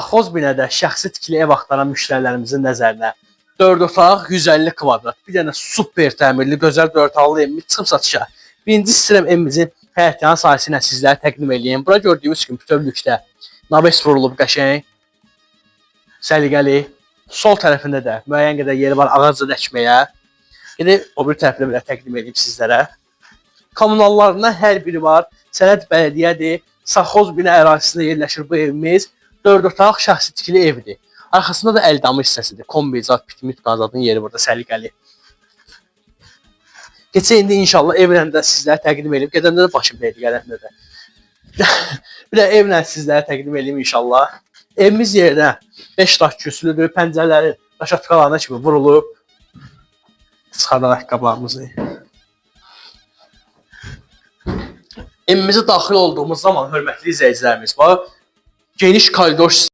Xoz binədə şəxsi tikili ev axtaran müştərilərimizin nəzərinə 4 otaq 150 kvadrat, bir dənə super təmirli, gözəl 4 otaqlı evimiz çıxıb satışa. Birinci istəyirəm evimizin həyətyanı sahəsi ilə sizlərə təqdim edeyim. Bura gördüyünüz kimi bütövlükdə naves vurulub qəşəng, səliqəli. Sol tərəfində də müəyyən qədər yeri var ağac əkməyə. Gedib o bir tərəfdə belə təqdim edeyim sizlərə. Kommunallarından hər biri var. Sənəd bələdiyyədir. Saxoz binə ərazisində yerləşir bu evimiz. 4 otaq şəxsi tikili evdir. Arxasında da əldamı hissəsidir. Kombizat, pitmit qazadın yeri burada səliqəli. Keçə indi inşallah evlə də sizlərə təqdim edeyim. Gedəndə də başım deyil, gələndə də. Bir də evlə sizlərə təqdim edeyim inşallah. Evimiz yerinə 5 daş küslüdür. Pəncərələri daşatqalarına kimi vurulub. Çıxardan ayaqqabılarımızı. Evimizə daxil olduğumuz zaman hörmətli izləyicilərimiz var. Geniş koridor